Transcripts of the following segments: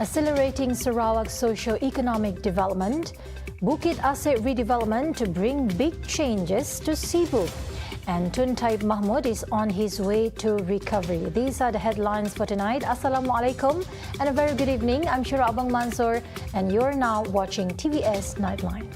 Accelerating Sarawak's socio-economic development, Bukit Assek redevelopment to bring big changes to Cebu. And Tun Taib Mahmud is on his way to recovery. These are the headlines for tonight. Assalamualaikum and a very good evening. I'm Shura Abang Mansur and you're now watching TVS Nightline.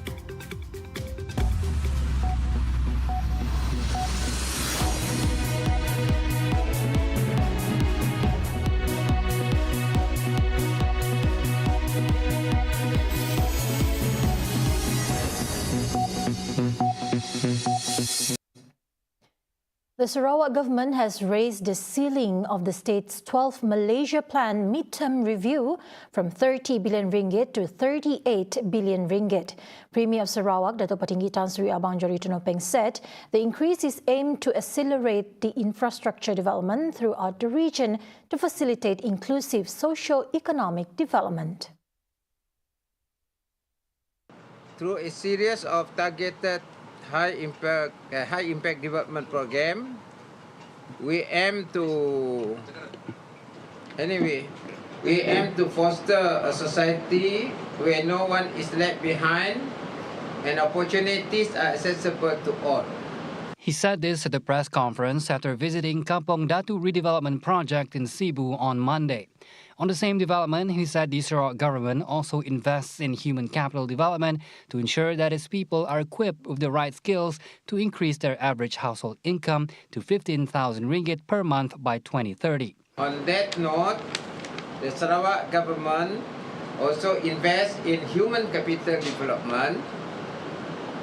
The Sarawak government has raised the ceiling of the state's 12th Malaysia Plan midterm review from 30 billion ringgit to 38 billion ringgit. Premier of Sarawak, Dato' Patinggi Tan Sri Abang Johari Tunopeng said the increase is aimed to accelerate the infrastructure development throughout the region to facilitate inclusive socio-economic development. Through a series of targeted high impact development program, we aim to foster a society where no one is left behind and opportunities are accessible to all. He said this at the press conference after visiting Kampong Datu Redevelopment Project in Cebu on Monday. On the same development, he said the Sarawak government also invests in human capital development to ensure that its people are equipped with the right skills to increase their average household income to 15,000 ringgit per month by 2030. On that note, the Sarawak government also invests in human capital development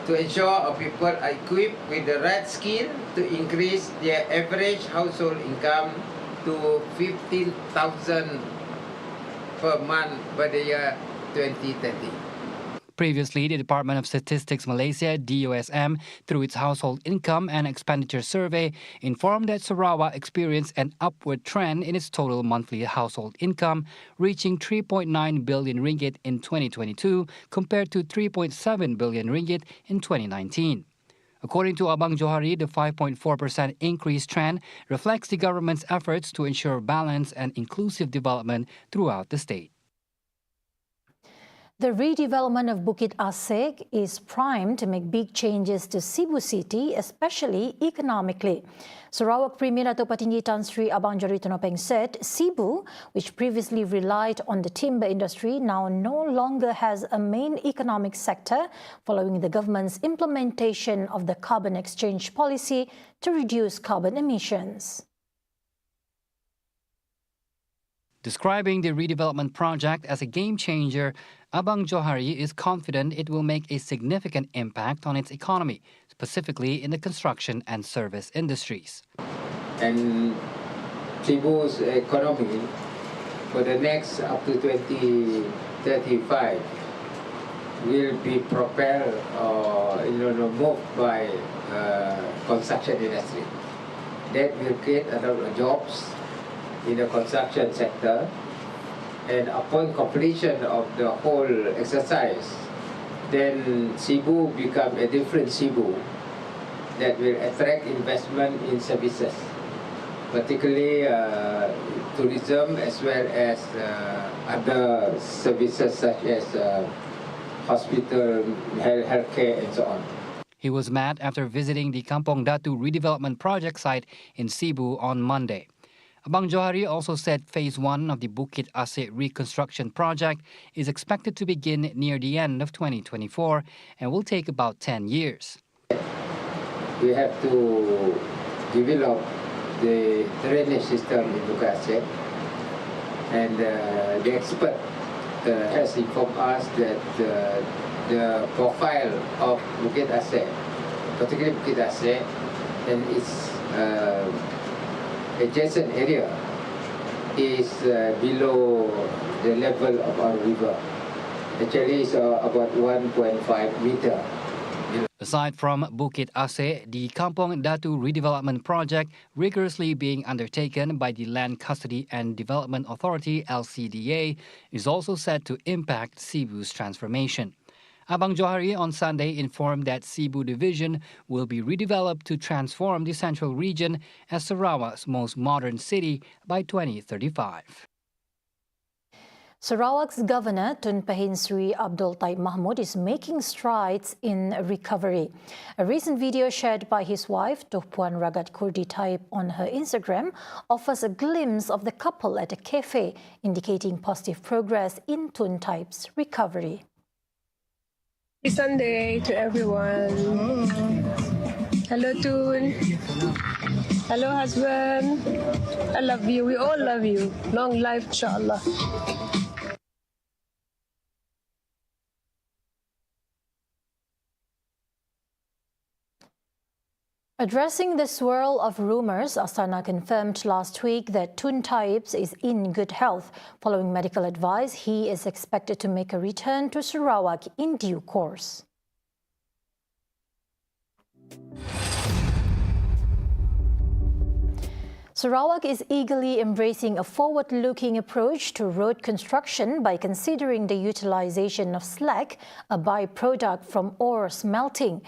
to ensure our people are equipped with the right skill to increase their average household income to 15,000 per month by the year 2030. Previously, the Department of Statistics Malaysia, DOSM, through its Household Income and Expenditure Survey, informed that Sarawak experienced an upward trend in its total monthly household income, reaching 3.9 billion ringgit in 2022 compared to 3.7 billion ringgit in 2019. According to Abang Johari, the 5.4% increase trend reflects the government's efforts to ensure balanced and inclusive development throughout the state. The redevelopment of Bukit Assek is primed to make big changes to Cebu City, especially economically. Sarawak Premier Dato' Patinggi Tan Sri Abang Johari Tunopeng said Cebu, which previously relied on the timber industry, now no longer has a main economic sector following the government's implementation of the carbon exchange policy to reduce carbon emissions. Describing the redevelopment project as a game changer, Abang Johari is confident it will make a significant impact on its economy, specifically in the construction and service industries. And Cebu's economy for the next up to 2035 will be propelled or moved by construction industry. That will create a lot of jobs in the construction sector, and upon completion of the whole exercise, then Cebu become a different Cebu that will attract investment in services, particularly tourism as well as other services such as hospital, healthcare and so on. He was met after visiting the Kampong Datu redevelopment project site in Cebu on Monday. Abang Johari also said Phase 1 of the Bukit Assek reconstruction project is expected to begin near the end of 2024 and will take about 10 years. We have to develop the drainage system in Bukit Assek, and the expert has informed us that the profile of Bukit Assek, particularly Bukit Assek, and its adjacent area is below the level of our river. Actually, it's about 1.5 meter. Aside from Bukit Assek, the Kampong Datu redevelopment project, rigorously being undertaken by the Land Custody and Development Authority (LCDA), is also set to impact Cebu's transformation. Abang Johari on Sunday informed that Cebu Division will be redeveloped to transform the central region as Sarawak's most modern city by 2035. Sarawak's Governor Tun Taib Mahmud is making strides in recovery. A recent video shared by his wife, Puan Ragat Kurdi Taib, on her Instagram offers a glimpse of the couple at a cafe, indicating positive progress in Tun Taib's recovery. Happy Sunday to everyone. Hello, Tun. Hello, husband. I love you. We all love you. Long life, inshallah. Addressing the swirl of rumours, Astana confirmed last week that Tun Taib is in good health. Following medical advice, he is expected to make a return to Sarawak in due course. Sarawak is eagerly embracing a forward-looking approach to road construction by considering the utilisation of slag, a byproduct from ore smelting.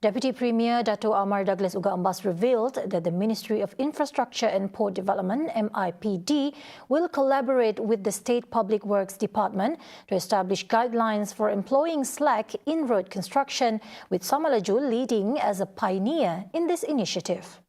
Deputy Premier Dato' Amar Douglas Uga Ambas revealed that the Ministry of Infrastructure and Port Development, MIPD, will collaborate with the State Public Works Department to establish guidelines for employing slag in road construction, with Samalaju leading as a pioneer in this initiative.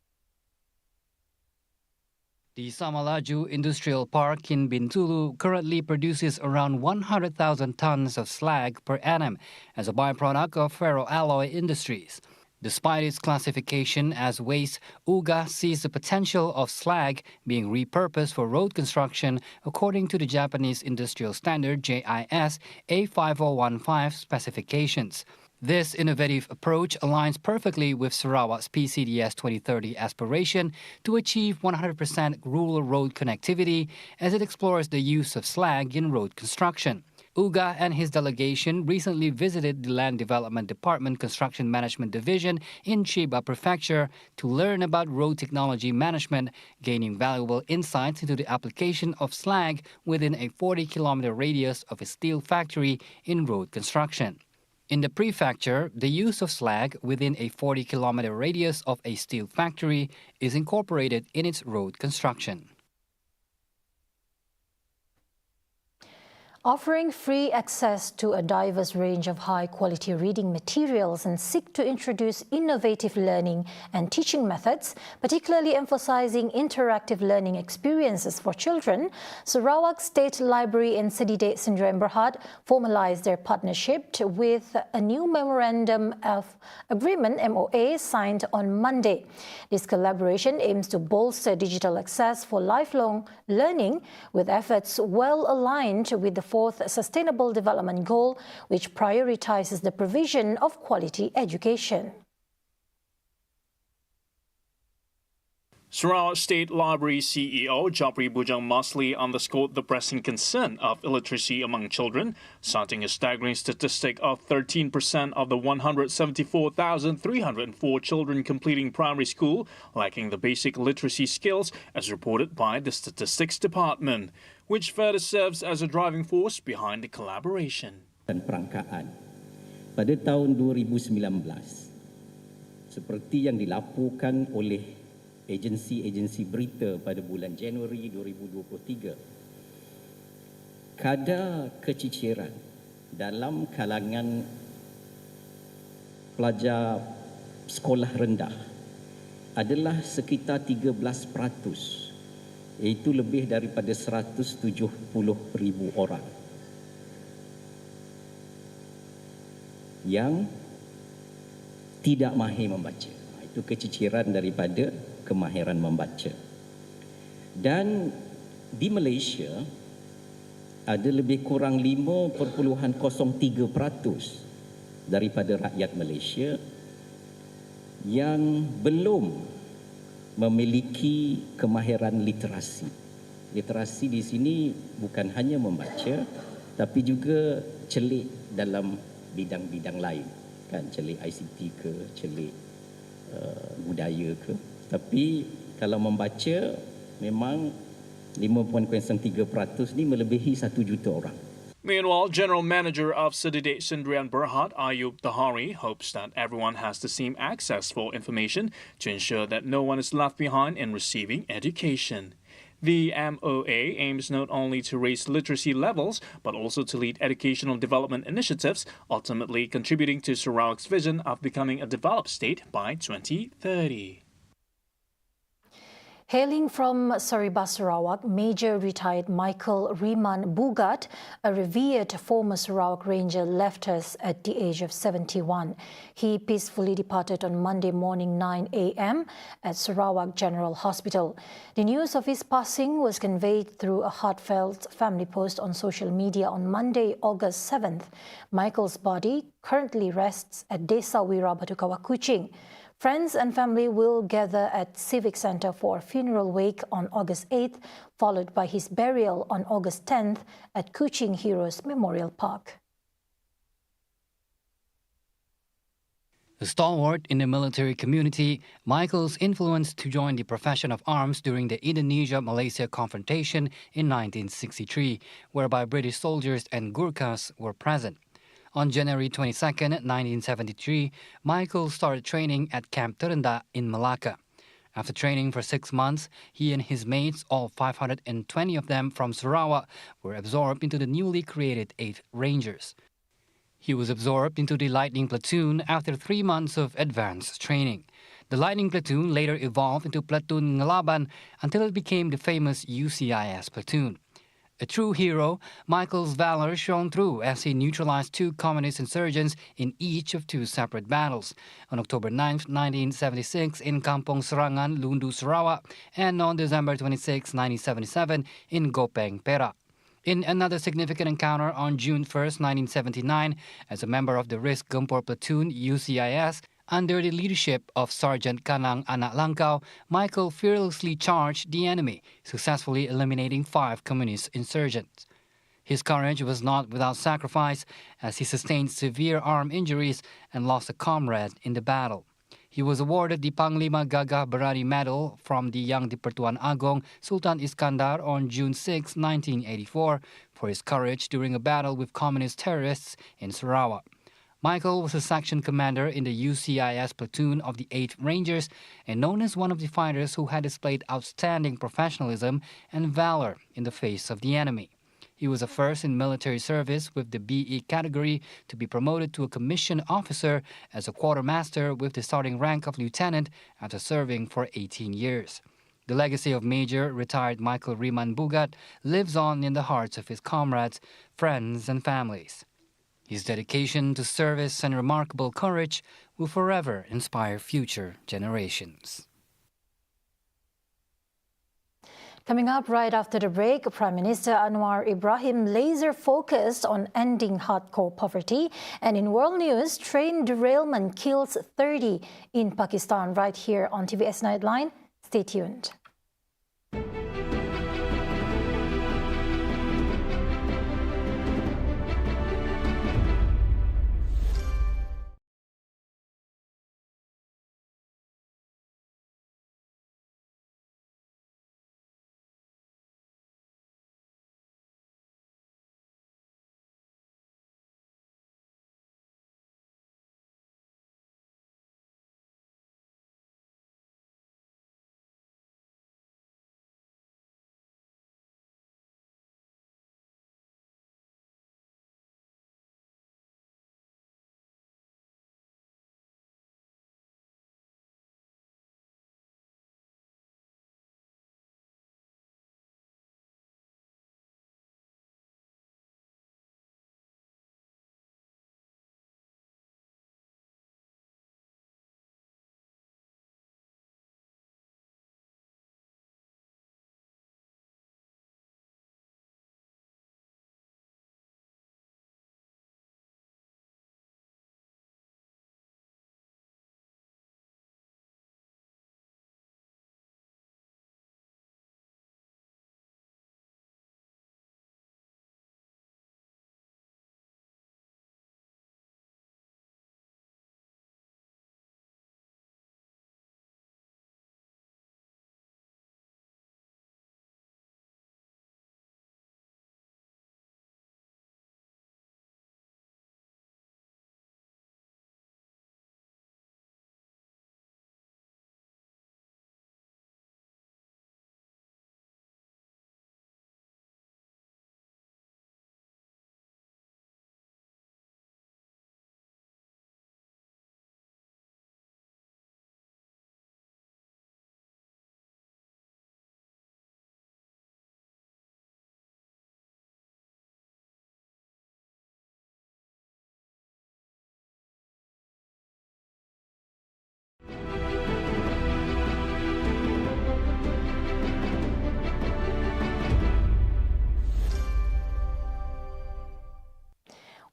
The Samalaju Industrial Park in Bintulu currently produces around 100,000 tons of slag per annum as a byproduct of ferroalloy industries. Despite its classification as waste, UGA sees the potential of slag being repurposed for road construction according to the Japanese industrial standard JIS A5015 specifications. This innovative approach aligns perfectly with Sarawak's PCDS 2030 aspiration to achieve 100% rural road connectivity as it explores the use of slag in road construction. Uga and his delegation recently visited the Land Development Department Construction Management Division in Chiba Prefecture to learn about road technology management, gaining valuable insights into the application of slag within a 40-kilometer radius of a steel factory in road construction. In the prefecture, the use of slag within a 40-kilometer radius of a steel factory is incorporated in its road construction. Offering free access to a diverse range of high-quality reading materials and seek to introduce innovative learning and teaching methods, particularly emphasizing interactive learning experiences for children, Sarawak State Library and Cedidate Sdn Bhd formalized their partnership with a new Memorandum of Agreement MOA signed on Monday. This collaboration aims to bolster digital access for lifelong learning, with efforts well aligned with the fourth Sustainable Development Goal, which prioritizes the provision of quality education. Sarawak State Library CEO Japri Bujang Masli underscored the pressing concern of illiteracy among children, citing a staggering statistic of 13% of the 174,304 children completing primary school lacking the basic literacy skills, as reported by the Statistics Department, which further serves as a driving force behind the collaboration. Dan perangkaan pada tahun 2019, seperti yang dilaporkan oleh agensi-agensi berita pada bulan Januari 2023, kadar keciciran dalam kalangan pelajar sekolah rendah adalah sekitar 13%, iaitu lebih daripada 170,000 orang yang tidak mahir membaca. Itu keciciran daripada kemahiran membaca. Dan di Malaysia ada lebih kurang 5.03% daripada rakyat Malaysia yang belum memiliki kemahiran literasi. Literasi di sini bukan hanya membaca, tapi juga celik dalam bidang-bidang lain, kan, celik ICT ke, celik budaya ke. Tapi kalau membaca, memang 5.03% ni melebihi 1 juta orang. Meanwhile, General Manager of Cedidate Sdn Bhd, Ayub Tahari, hopes that everyone has the same access for information to ensure that no one is left behind in receiving education. The MOA aims not only to raise literacy levels, but also to lead educational development initiatives, ultimately contributing to Sarawak's vision of becoming a developed state by 2030. Hailing from Saribas, Sarawak, Major retired Michael Raymond Bugat, a revered former Sarawak Ranger, left us at the age of 71. He peacefully departed on Monday morning 9 a.m. at Sarawak General Hospital. The news of his passing was conveyed through a heartfelt family post on social media on Monday, August 7th. Michael's body currently rests at Desa Wira Batukawa, Kuching. Friends and family will gather at Civic Centre for a funeral wake on August 8th, followed by his burial on August 10th at Kuching Heroes Memorial Park. A stalwart in the military community, Michael's influence to join the profession of arms during the Indonesia-Malaysia confrontation in 1963, whereby British soldiers and Gurkhas were present. On January 22, 1973, Michael started training at Camp Terenda in Malacca. After training for 6 months, he and his mates, all 520 of them from Sarawak, were absorbed into the newly created 8th Rangers. He was absorbed into the Lightning Platoon after 3 months of advanced training. The Lightning Platoon later evolved into Platoon Ngalaban until it became the famous UCIS Platoon. A true hero, Michael's valor shone through as he neutralized 2 communist insurgents in each of 2 separate battles, on October 9, 1976 in Kampong Serangan, Lundu, Sarawak, and on December 26, 1977 in Gopeng, Perak. In another significant encounter on June 1, 1979, as a member of the Risk Gempur Platoon UCIS, under the leadership of Sergeant Kanang Anak Langkau, Michael fearlessly charged the enemy, successfully eliminating 5 communist insurgents. His courage was not without sacrifice, as he sustained severe arm injuries and lost a comrade in the battle. He was awarded the Panglima Gagah Berani Medal from the Yang di-Pertuan Agong Sultan Iskandar on June 6, 1984, for his courage during a battle with communist terrorists in Sarawak. Michael was a section commander in the UCIS platoon of the 8th Rangers and known as one of the fighters who had displayed outstanding professionalism and valor in the face of the enemy. He was the first in military service with the BE category to be promoted to a commissioned officer as a quartermaster with the starting rank of lieutenant after serving for 18 years. The legacy of Major retired Michael Raymond Bugat lives on in the hearts of his comrades, friends, and families. His dedication to service and remarkable courage will forever inspire future generations. Coming up right after the break, Prime Minister Anwar Ibrahim laser-focused on ending hardcore poverty. And in world news, train derailment kills 30 in Pakistan right here on TVS Nightline. Stay tuned.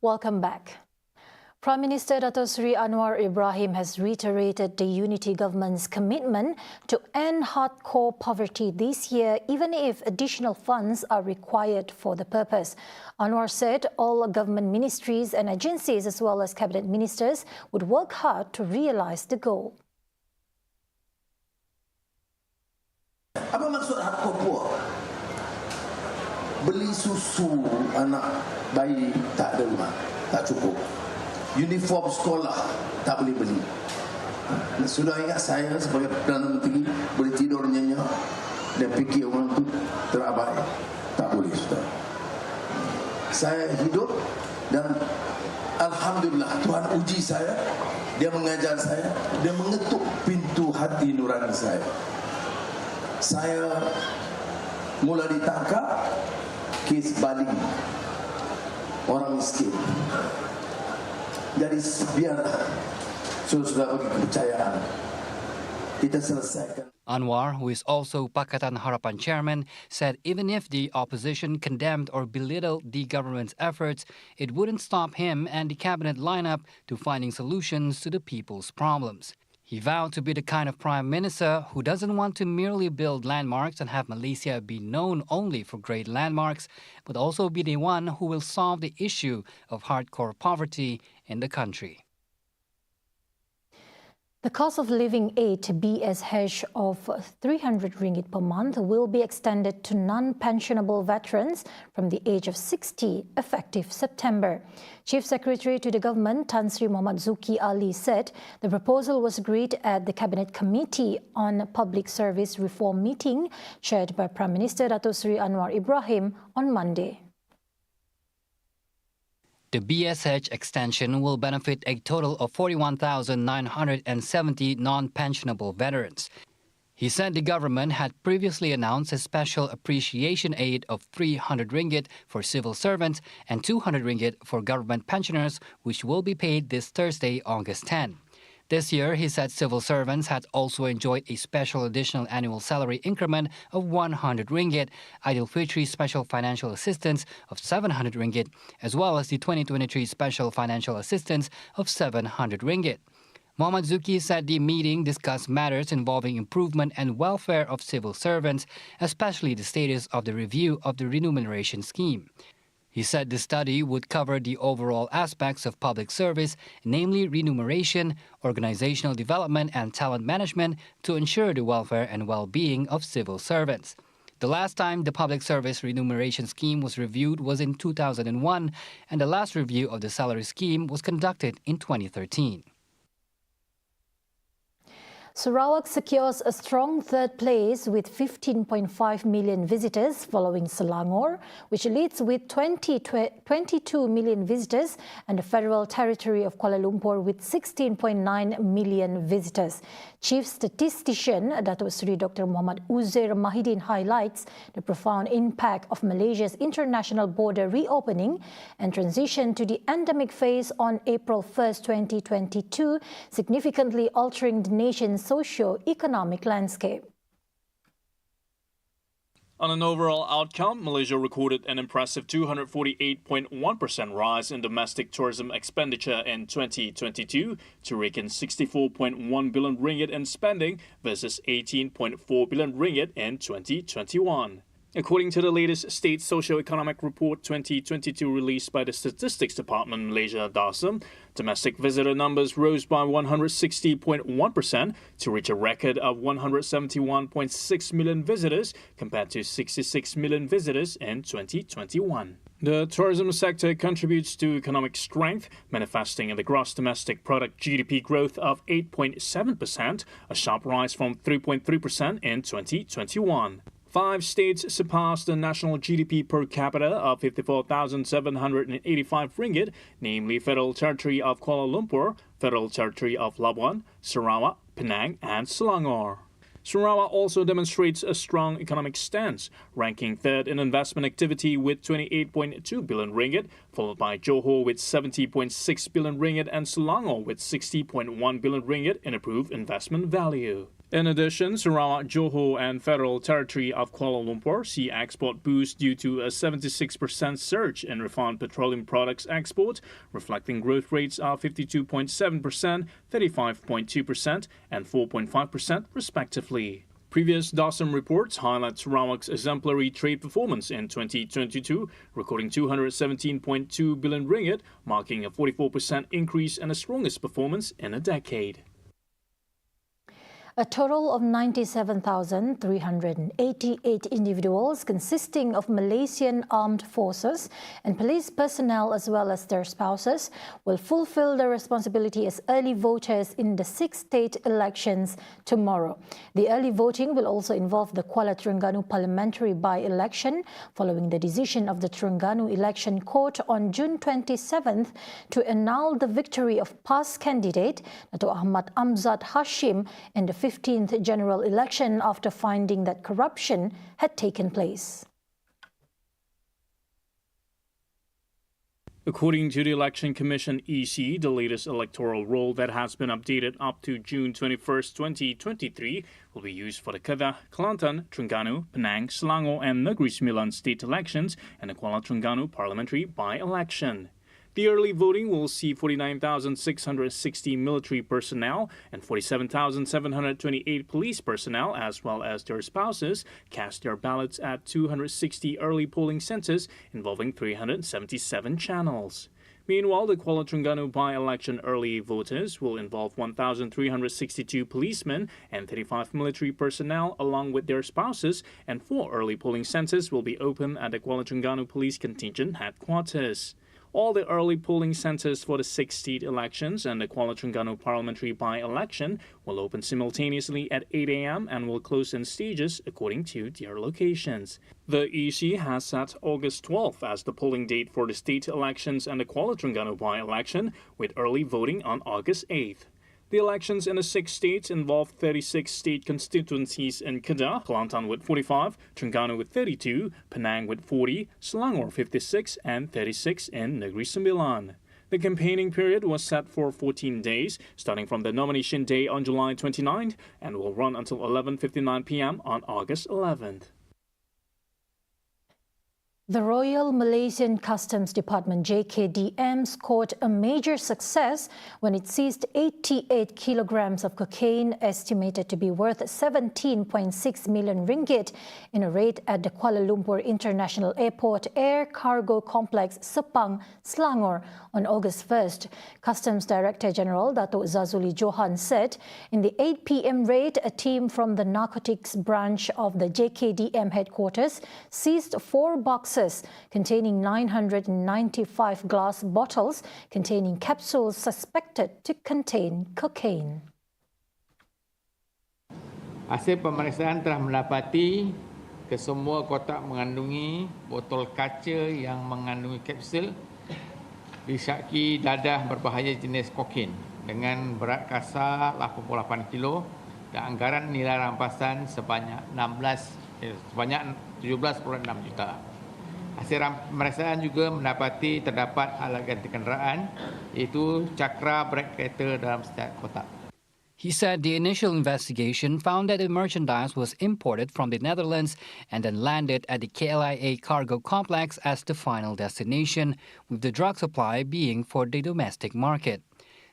Welcome back. Prime Minister Dato Sri Anwar Ibrahim has reiterated the unity government's commitment to end hardcore poverty this year, even if additional funds are required for the purpose. Anwar said all government ministries and agencies, as well as cabinet ministers, would work hard to realise the goal. Apa maksud hardcore poor? Beli susu anak bayi tak ada rumah, tak cukup. Uniform sekolah tak boleh beli. Sudah ingat saya sebagai Perdana Menteri boleh tidur nyenyak dan fikir orang tu terabai? Tak boleh, sudah. Saya hidup dan Alhamdulillah Tuhan uji saya. Dia mengajar saya, dia mengetuk pintu hati nurani saya. Saya mula ditangkap kes baling orang miskin. Jadi biarlah sudah bagi kepercayaan kita selesaikan. Anwar, who is also Pakatan Harapan chairman, said even if the opposition condemned or belittled the government's efforts, it wouldn't stop him and the cabinet lineup to finding solutions to the people's problems. He vowed to be the kind of prime minister who doesn't want to merely build landmarks and have Malaysia be known only for great landmarks, but also be the one who will solve the issue of hardcore poverty in the country. The cost of living aid BSH of 300 ringgit per month will be extended to non-pensionable veterans from the age of 60 effective September. Chief Secretary to the Government Tan Sri Muhammad Zuki Ali said the proposal was agreed at the Cabinet Committee on Public Service Reform meeting chaired by Prime Minister Dato Sri Anwar Ibrahim on Monday. The BSH extension will benefit a total of 41,970 non-pensionable veterans. He said the government had previously announced a special appreciation aid of 300 ringgit for civil servants and 200 ringgit for government pensioners, which will be paid this Thursday, August 10. This year, he said civil servants had also enjoyed a special additional annual salary increment of 100 ringgit, Aidil Fitri special financial assistance of 700 ringgit, as well as the 2023 special financial assistance of 700 ringgit. Muhammad Zuki said the meeting discussed matters involving improvement and welfare of civil servants, especially the status of the review of the remuneration scheme. He said the study would cover the overall aspects of public service, namely remuneration, organizational development and talent management to ensure the welfare and well-being of civil servants. The last time the public service remuneration scheme was reviewed was in 2001, and the last review of the salary scheme was conducted in 2013. Sarawak secures a strong third place with 15.5 million visitors following Selangor, which leads with 22 million visitors, and the Federal Territory of Kuala Lumpur with 16.9 million visitors. Chief Statistician Dato Sri Dr. Muhammad Uzair Mahidin highlights the profound impact of Malaysia's international border reopening and transition to the endemic phase on April 1, 2022, significantly altering the nation's socio-economic landscape. On an overall outcome, Malaysia recorded an impressive 248.1% rise in domestic tourism expenditure in 2022 to reckon 64.1 billion ringgit in spending versus 18.4 billion ringgit in 2021. According to the latest State Socioeconomic Report 2022 released by the Statistics Department Malaysia DASM, domestic visitor numbers rose by 160.1% to reach a record of 171.6 million visitors compared to 66 million visitors in 2021. The tourism sector contributes to economic strength, manifesting in the gross domestic product GDP growth of 8.7%, a sharp rise from 3.3% in 2021. 5 states surpassed the national GDP per capita of 54,785 ringgit, namely Federal Territory of Kuala Lumpur, Federal Territory of Labuan, Sarawak, Penang and Selangor. Sarawak also demonstrates a strong economic stance, ranking third in investment activity with 28.2 billion ringgit, followed by Johor with 70.6 billion ringgit and Selangor with 60.1 billion ringgit in approved investment value. In addition, Sarawak, Johor and Federal Territory of Kuala Lumpur see export boost due to a 76% surge in refined petroleum products export, reflecting growth rates of 52.7%, 35.2% and 4.5% respectively. Previous DOSM reports highlight Sarawak's exemplary trade performance in 2022, recording 217.2 billion ringgit, marking a 44% increase and the strongest performance in a decade. A total of 97,388 individuals consisting of Malaysian armed forces and police personnel as well as their spouses will fulfill their responsibility as early voters in the 6 state elections tomorrow. The early voting will also involve the Kuala Terengganu parliamentary by-election following the decision of the Terengganu Election Court on June 27th to annul the victory of past candidate Dato' Ahmad Amzad Hashim in the 15th general election after finding that corruption had taken place. According to the Election Commission EC, the latest electoral roll that has been updated up to June 21st, 2023 will be used for the Kedah, Kelantan, Terengganu, Penang, Selangor and Negeri Sembilan state elections and the Kuala Terengganu parliamentary by-election. The early voting will see 49,660 military personnel and 47,728 police personnel, as well as their spouses, cast their ballots at 260 early polling centres involving 377 channels. Meanwhile, the Kuala Terengganu by-election early voters will involve 1,362 policemen and 35 military personnel along with their spouses, and 4 early polling centres will be open at the Kuala Terengganu Police Contingent headquarters. All the early polling centres for the 6 state elections and the Kuala Terengganu parliamentary by-election will open simultaneously at 8 a.m. and will close in stages according to their locations. The EC has set August 12th as the polling date for the state elections and the Kuala Terengganu by-election, with early voting on August 8th. The elections in the 6 states involve 36 state constituencies in Kedah, Kelantan with 45, Terengganu with 32, Penang with 40, Selangor 56 and 36 in Negeri Sembilan. The campaigning period was set for 14 days, starting from the nomination day on July 29th and will run until 11:59 p.m. on August 11th. The Royal Malaysian Customs Department JKDM scored a major success when it seized 88 kilograms of cocaine estimated to be worth 17.6 million ringgit in a raid at the Kuala Lumpur International Airport Air Cargo Complex, Sepang, Selangor on August 1st. Customs Director General Dato' Zazuli Johan said in the 8 p.m. raid, a team from the narcotics branch of the JKDM headquarters seized 4 boxes containing 995 glass bottles containing capsules suspected to contain cocaine. Hasil pemeriksaan telah mendapati kesemua kotak mengandungi botol kaca yang mengandungi kapsul disyaki dadah berbahaya jenis kokain dengan berat kasar 88 kilo dan anggaran nilai rampasan sebanyak 17.6 juta. Hasil pemeriksaan juga mendapati terdapat alat ganti kenderaan iaitu cakra brake kereta dalam setiap kotak. He said the initial investigation found that the merchandise was imported from the Netherlands and then landed at the KLIA cargo complex as the final destination, with the drug supply being for the domestic market.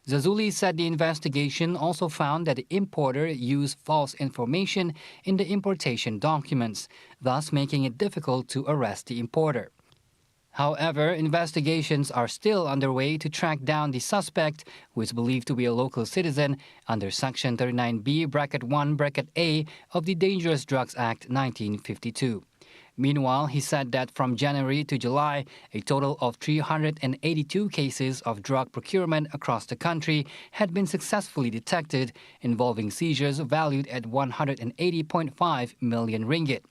Zazuli said the investigation also found that the importer used false information in the importation documents, thus making it difficult to arrest the importer. However, investigations are still underway to track down the suspect, who is believed to be a local citizen under Section 39B(1)(a) of the Dangerous Drugs Act 1952. Meanwhile, he said that from January to July, a total of 382 cases of drug procurement across the country had been successfully detected, involving seizures valued at 180.5 million ringgit.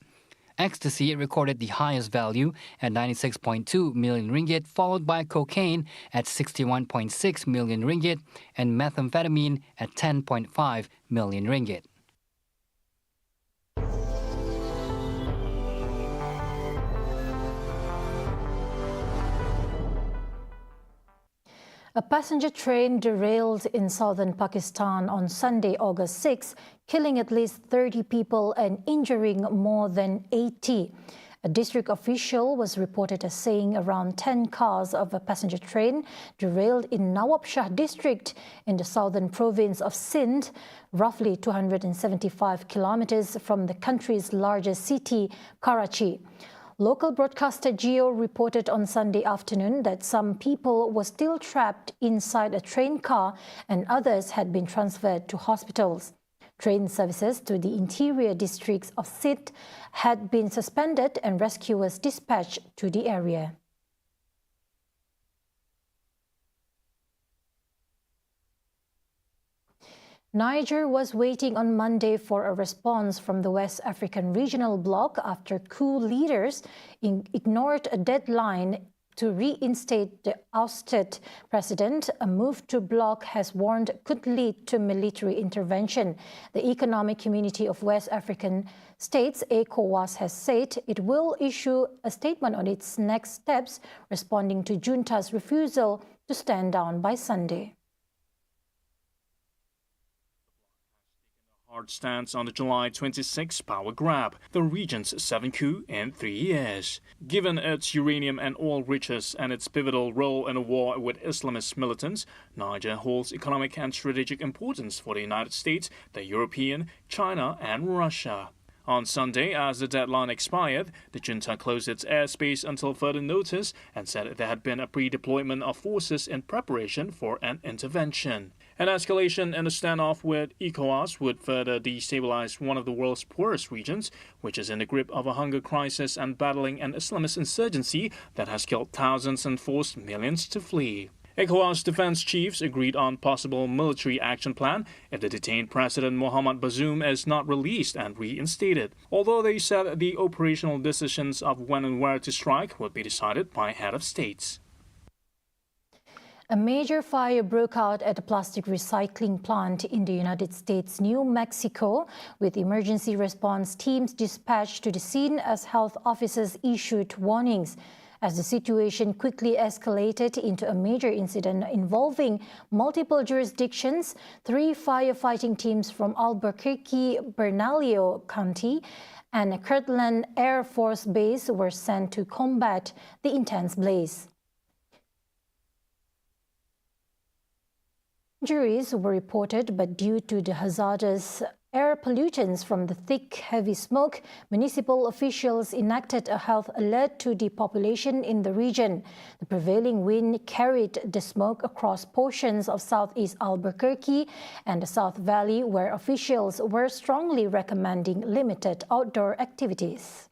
Ecstasy recorded the highest value at 96.2 million ringgit, followed by cocaine at 61.6 million ringgit and methamphetamine at 10.5 million ringgit. A passenger train derailed in southern Pakistan on Sunday, August 6, killing at least 30 people and injuring more than 80. A district official was reported as saying around 10 cars of a passenger train derailed in Nawab Shah district in the southern province of Sindh, roughly 275 kilometers from the country's largest city, Karachi. Local broadcaster Geo reported on Sunday afternoon that some people were still trapped inside a train car and others had been transferred to hospitals. Train services to the interior districts of Sindh had been suspended and rescuers dispatched to the area. Niger was waiting on Monday for a response from the West African Regional Bloc after coup leaders ignored a deadline to reinstate the ousted president, a move to bloc has warned could lead to military intervention. The Economic Community of West African States, ECOWAS, has said it will issue a statement on its next steps, responding to junta's refusal to stand down by Sunday. Hard stance on the July 26 power grab, the region's 7th coup in 3 years. Given its uranium and oil riches and its pivotal role in a war with Islamist militants, Niger holds economic and strategic importance for the United States, the European, China and Russia. On Sunday, as the deadline expired, the junta closed its airspace until further notice and said there had been a pre-deployment of forces in preparation for an intervention. An escalation in the standoff with ECOWAS would further destabilize one of the world's poorest regions, which is in the grip of a hunger crisis and battling an Islamist insurgency that has killed thousands and forced millions to flee. ECOWAS defense chiefs agreed on possible military action plan if the detained President Mohamed Bazoum is not released and reinstated, although they said the operational decisions of when and where to strike would be decided by head of states. A major fire broke out at a plastic recycling plant in the United States, New Mexico, with emergency response teams dispatched to the scene as health officers issued warnings. As the situation quickly escalated into a major incident involving multiple jurisdictions, 3 firefighting teams from Albuquerque, Bernalillo County, and Kirtland Air Force Base were sent to combat the intense blaze. Injuries were reported, but due to the hazardous air pollutants from the thick, heavy smoke, municipal officials enacted a health alert to the population in the region. The prevailing wind carried the smoke across portions of southeast Albuquerque and the South Valley, where officials were strongly recommending limited outdoor activities.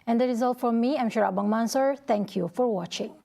And that is all from me. I'm Shara Bang Mansur. Thank you for watching.